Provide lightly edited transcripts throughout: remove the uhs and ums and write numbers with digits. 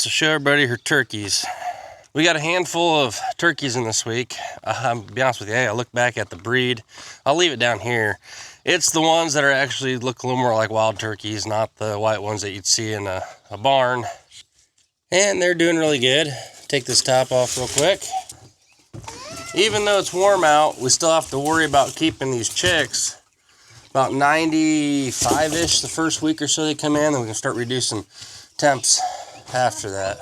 wants to show everybody her turkeys. We got a handful of turkeys in this week. To be honest with you, I look back at the breed. I'll leave it down here. It's the ones that are actually look a little more like wild turkeys, not the white ones that you'd see in a barn. And they're doing really good. Take this top off real quick. Even though it's warm out, we still have to worry about keeping these chicks about 95-ish the first week or so they come in, and we can start reducing temps after that.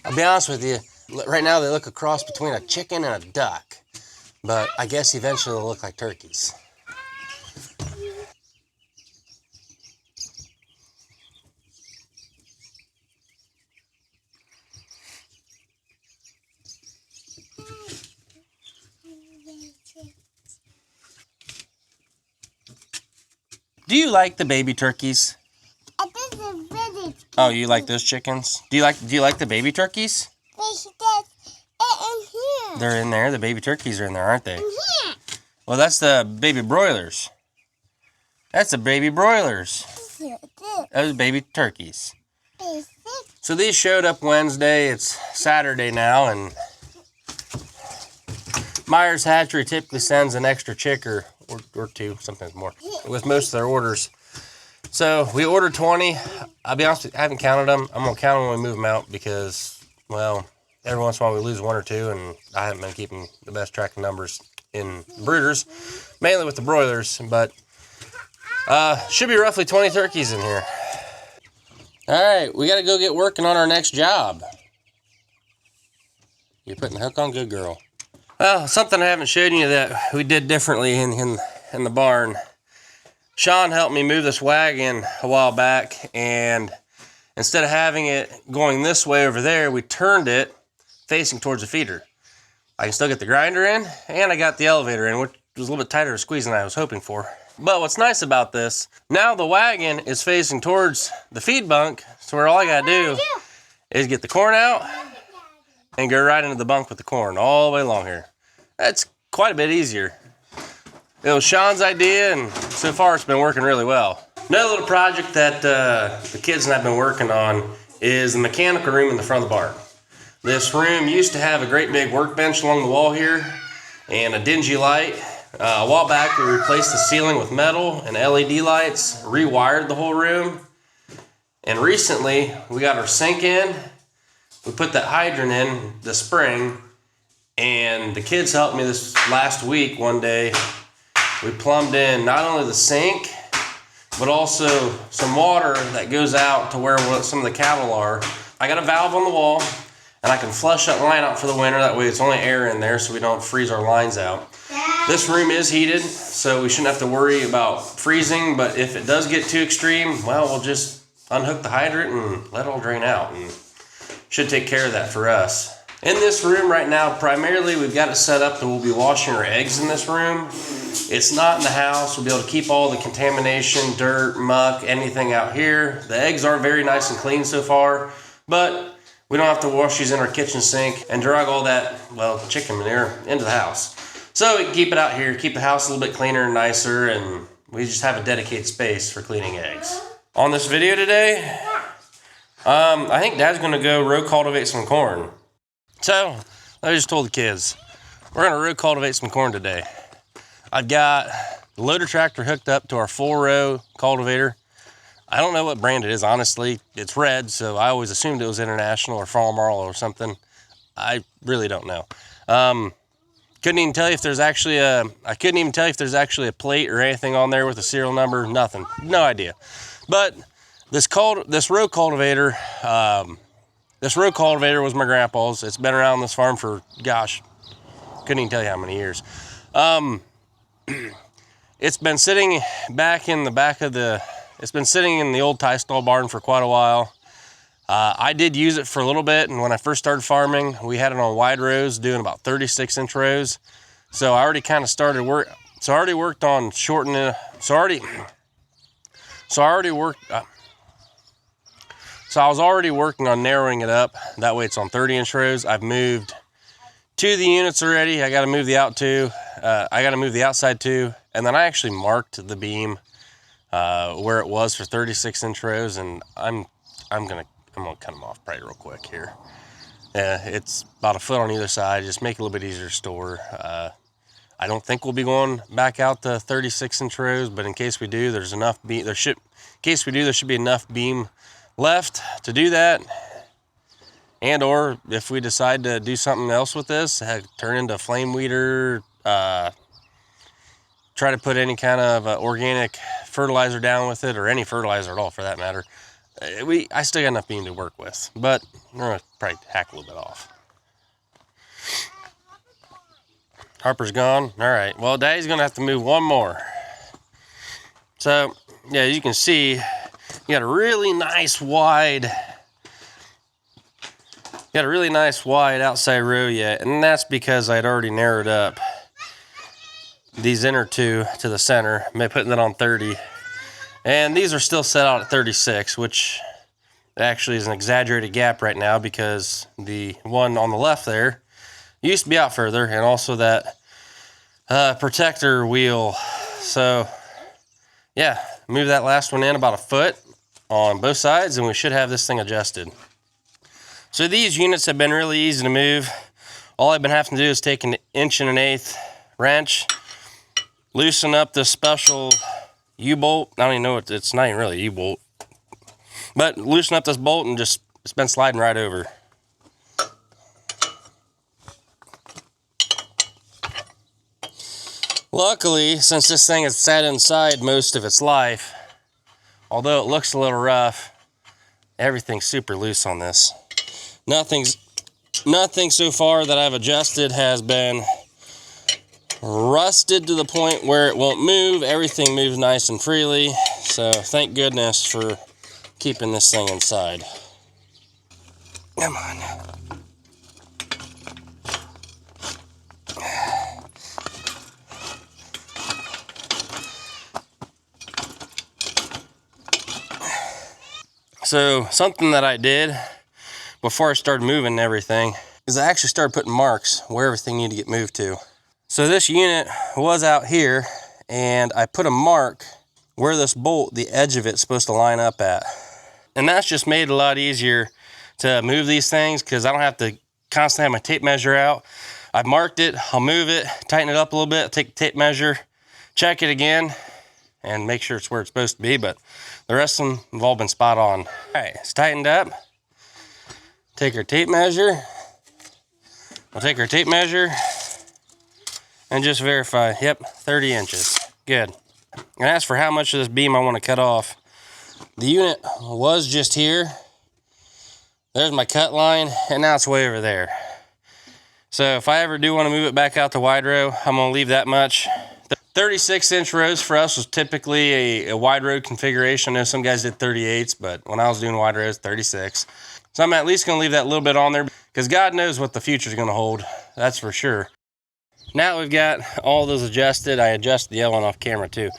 I'll be honest with you, right now they look a cross between a chicken and a duck, but I guess eventually they'll look like turkeys. Do you like the baby turkeys? Oh, you like those chickens? Do you like the baby turkeys? They're in there. The baby turkeys are in there, aren't they? Well, that's the baby broilers. That's the baby broilers. Those baby turkeys. So these showed up Wednesday. It's Saturday now, and Myers Hatchery typically sends an extra chick or two, sometimes more, with most of their orders. So we ordered 20. I'll be honest with you, I haven't counted them. I'm going to count them when we move them out because, well, every once in a while we lose one or two, and I haven't been keeping the best track of numbers in brooders, mainly with the broilers, but should be roughly 20 turkeys in here. All right, we got to go get working on our next job. You're putting the hook on, good girl. Well, something I haven't shown you that we did differently in the barn. Sean helped me move this wagon a while back, and instead of having it going this way over there, we turned it facing towards the feeder. I can still get the grinder in, and I got the elevator in, which was a little bit tighter of a squeeze than I was hoping for. But what's nice about this, now the wagon is facing towards the feed bunk, so where all I gotta do is get the corn out and go right into the bunk with the corn all the way along here. That's quite a bit easier. It was Sean's idea, and so far it's been working really well. Another little project that the kids and I have been working on is the mechanical room in the front of the barn. This room used to have a great big workbench along the wall here and a dingy light. A while back we replaced the ceiling with metal and LED lights, rewired the whole room, and recently we got our sink in. We put that hydrant in this spring, and the kids helped me this last week one day. We plumbed in not only the sink, but also some water that goes out to where some of the cattle are. I got a valve on the wall, and I can flush that line out for the winter. That way it's only air in there so we don't freeze our lines out. This room is heated, so we shouldn't have to worry about freezing, but if it does get too extreme, well, we'll just unhook the hydrant and let it all drain out, and should take care of that for us. In this room right now, primarily we've got it set up that we'll be washing our eggs in this room. It's not in the house. We'll be able to keep all the contamination, dirt, muck, anything out here. The eggs are very nice and clean so far, but we don't have to wash these in our kitchen sink and drag all that, well, chicken manure into the house. So we can keep it out here, keep the house a little bit cleaner and nicer, and we just have a dedicated space for cleaning eggs. On this video today, I think Dad's gonna go row cultivate some corn. So, I just told the kids, we're gonna row cultivate some corn today. I've got the loader tractor hooked up to our 4-row cultivator. I don't know what brand it is, honestly. It's red, so I always assumed it was International or Farmall or something. I really don't know. Couldn't even tell you if there's actually I couldn't even tell you if there's actually a plate or anything on there with a serial number, nothing, no idea. But this row cultivator was my grandpa's. It's been around this farm for, gosh, couldn't even tell you how many years. It's been sitting back in the it's been sitting in the old tie stall barn for quite a while. I did use it for a little bit, and when I first started farming, we had it on wide rows, doing about 36-inch rows. So I already kind of started work. So I already worked on shortening. So I was already working on narrowing it up. That way it's on 30-inch rows. I've moved 2 of the units already. I got to move the outside 2, and then I actually marked the beam where it was for 36-inch rows, and I'm gonna cut them off probably real quick here. It's about a foot on either side, just make it a little bit easier to store. I don't think we'll be going back out to 36-inch rows, but in case we do, there's enough beam. There should be enough beam left to do that. And or if we decide to do something else with this, turn into a flame weeder, try to put any kind of organic fertilizer down with it, or any fertilizer at all for that matter, I still got enough beam to work with, but we're gonna probably hack a little bit off. Harper's gone. All right, well, Daddy's gonna have to move one more. So yeah, you can see you got a really nice wide outside row yet, and that's because I'd already narrowed up these inner two to the center, putting it on 30, and these are still set out at 36, which actually is an exaggerated gap right now because the one on the left there used to be out further, and also that protector wheel. So yeah, move that last one in about a foot on both sides, and we should have this thing adjusted. So these units have been really easy to move. All I've been having to do is take an 1 1/8 wrench, loosen up this special U-bolt. I don't even know what it's not even really a U-bolt, but loosen up this bolt and it's been sliding right over. Luckily, since this thing has sat inside most of its life, although it looks a little rough, everything's super loose on this. Nothing so far that I've adjusted has been rusted to the point where it won't move. Everything moves nice and freely, so thank goodness for keeping this thing inside. Come on. So something that I did before I started moving everything is I actually started putting marks where everything needed to get moved to. So this unit was out here, and I put a mark where this bolt, the edge of it's supposed to line up at. And that's just made it a lot easier to move these things because I don't have to constantly have my tape measure out. I've marked it, I'll move it, tighten it up a little bit, take the tape measure, check it again, and make sure it's where it's supposed to be, but the rest of them have all been spot on. All right, it's tightened up. Take our tape measure. We'll take our tape measure and just verify. Yep, 30 inches. Good. And as for how much of this beam I want to cut off, the unit was just here. There's my cut line, and now it's way over there. So if I ever do want to move it back out to wide row, I'm going to leave that much. 36-inch rows for us was typically a wide row configuration. I know some guys did 38s, but when I was doing wide rows, 36. So I'm at least going to leave that little bit on there because God knows what the future is going to hold. That's for sure. Now we've got all those adjusted. I adjusted the yellow one off camera too.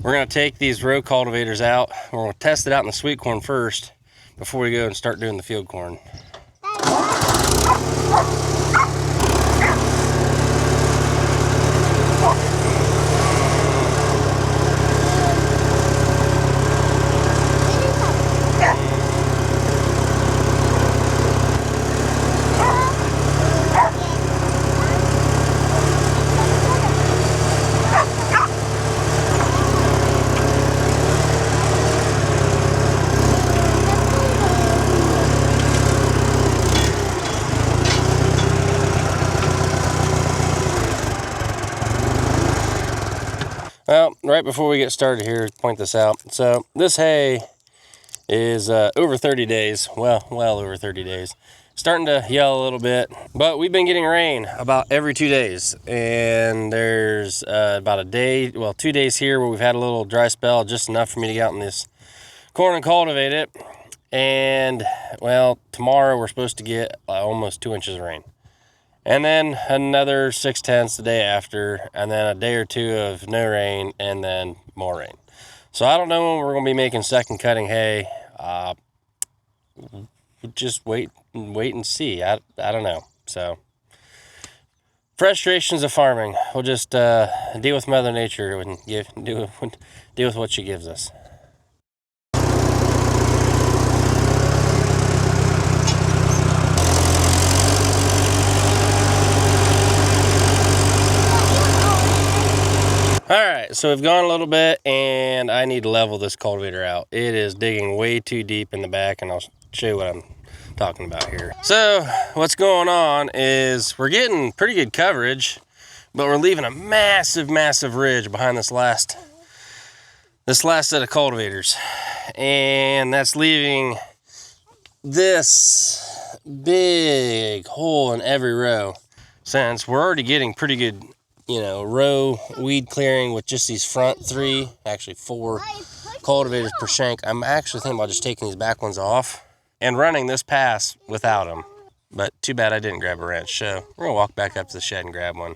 We're going to take these row cultivators out. We're going to test it out in the sweet corn first before we go and start doing the field corn. Well, right before we get started here, point this out. So this hay is over 30 days, well over 30 days. Starting to yellow a little bit, but we've been getting rain about every 2 days. And there's about a day, well, 2 days here where we've had a little dry spell, just enough for me to get out in this corn and cultivate it. And well, tomorrow we're supposed to get almost 2 inches of rain. And then another 6/10 the day after, and then a day or two of no rain, and then more rain. So I don't know when we're going to be making second cutting hay. Just wait and see. I don't know. So Frustrations of farming. We'll just deal with Mother Nature and deal with what she gives us. Alright, so we've gone a little bit and I need to level this cultivator out. It is digging way too deep in the back, and I'll show you what I'm talking about here. So what's going on is we're getting pretty good coverage, but we're leaving a massive ridge behind this last set of cultivators, and that's leaving this big hole in every row. Since we're already getting pretty good, you know, row weed clearing with just these front 4 cultivators per shank, I'm actually thinking about just taking these back ones off and running this pass without them. But too bad I didn't grab a wrench, so we're gonna walk back up to the shed and grab one.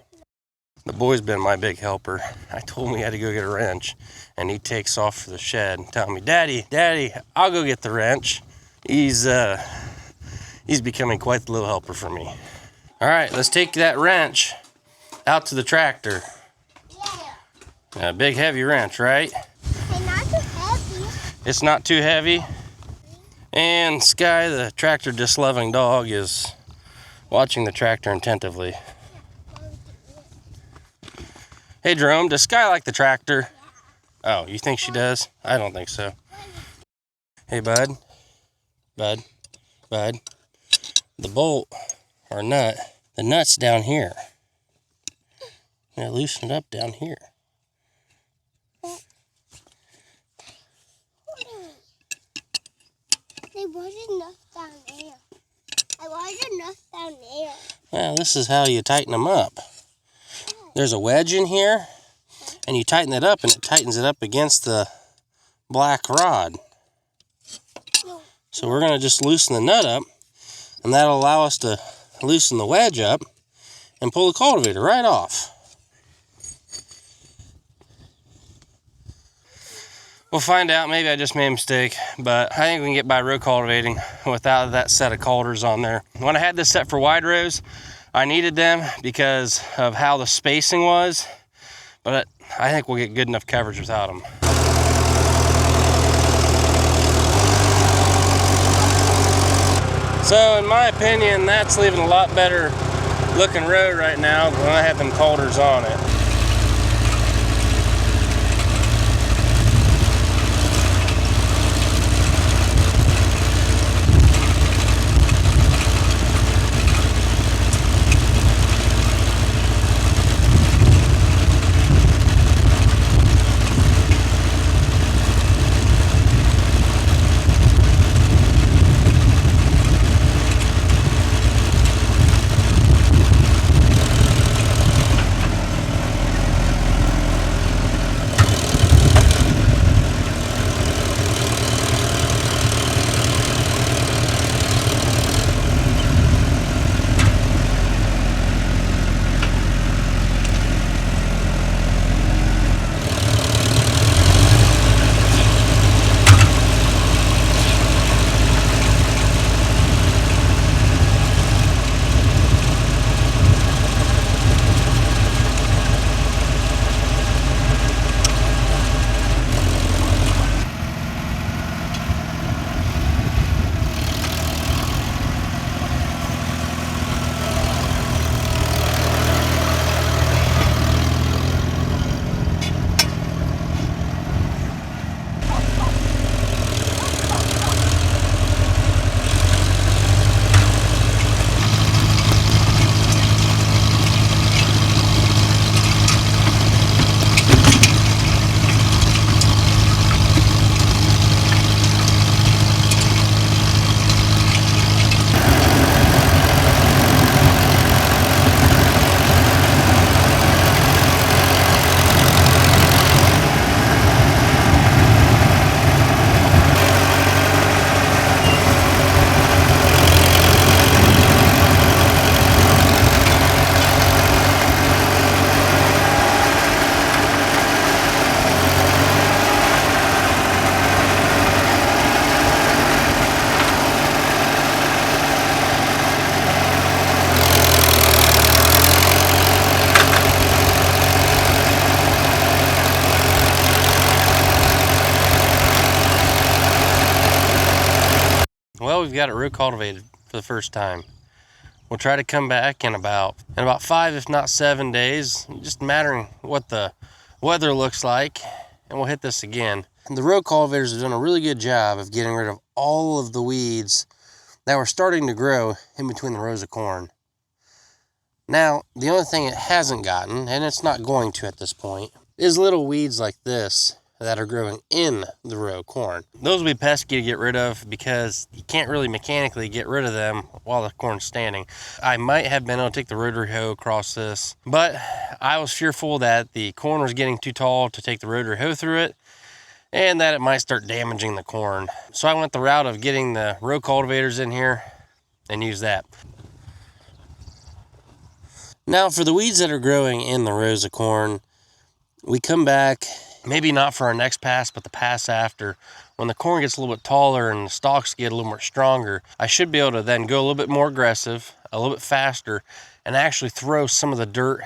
The boy's been my big helper. I told him he had to go get a wrench, and he takes off for the shed telling me, Daddy, I'll go get the wrench. He's becoming quite the little helper for me. All right, let's take that wrench out to the tractor. Yeah. A big heavy wrench, right? It's not too heavy. It's not too heavy. And Sky, the tractor disloving dog, is watching the tractor attentively. Hey Jerome, does Sky like the tractor? Oh, you think she does? I don't think so. Hey bud. The bolt or nut, the nut's down here. Now loosen it up down here. There wasn't enough down there. I wasn't enough down there. Well, this is how you tighten them up. There's a wedge in here, and you tighten it up, and it tightens it up against the black rod. So we're going to just loosen the nut up, and that'll allow us to loosen the wedge up and pull the cultivator right off. We'll find out. Maybe I just made a mistake, but I think we can get by row cultivating without that set of culters on there. When I had this set for wide rows, I needed them because of how the spacing was, but I think we'll get good enough coverage without them. So in my opinion, that's leaving a lot better looking row right now when I have them culters on it. Well, we've got it row cultivated for the first time. We'll try to come back in about 5, if not 7 days, just mattering what the weather looks like, and we'll hit this again. And the row cultivators have done a really good job of getting rid of all of the weeds that were starting to grow in between the rows of corn. Now, the only thing it hasn't gotten, and it's not going to at this point, is little weeds like this that are growing in the row corn. Those will be pesky to get rid of because you can't really mechanically get rid of them while the corn's standing. I might have been able to take the rotary hoe across this, but I was fearful that the corn was getting too tall to take the rotary hoe through it, and that it might start damaging the corn. So I went the route of getting the row cultivators in here and use that. Now for the weeds that are growing in the rows of corn, we come back, maybe not for our next pass, but the pass after. When the corn gets a little bit taller and the stalks get a little more stronger, I should be able to then go a little bit more aggressive, a little bit faster, and actually throw some of the dirt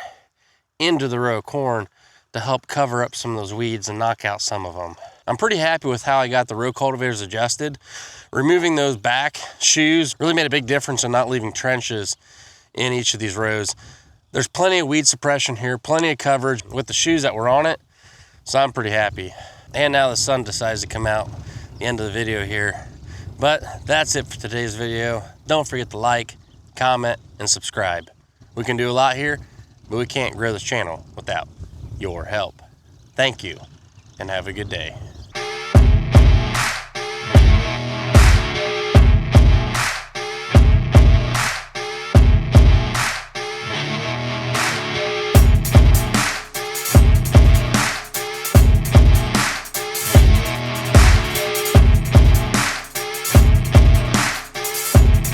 into the row of corn to help cover up some of those weeds and knock out some of them. I'm pretty happy with how I got the row cultivators adjusted. Removing those back shoes really made a big difference in not leaving trenches in each of these rows. There's plenty of weed suppression here, plenty of coverage with the shoes that were on it, so I'm pretty happy. And now the sun decides to come out at the end of the video here. But that's it for today's video. Don't forget to like, comment, and subscribe. We can do a lot here, but we can't grow this channel without your help. Thank you, and have a good day.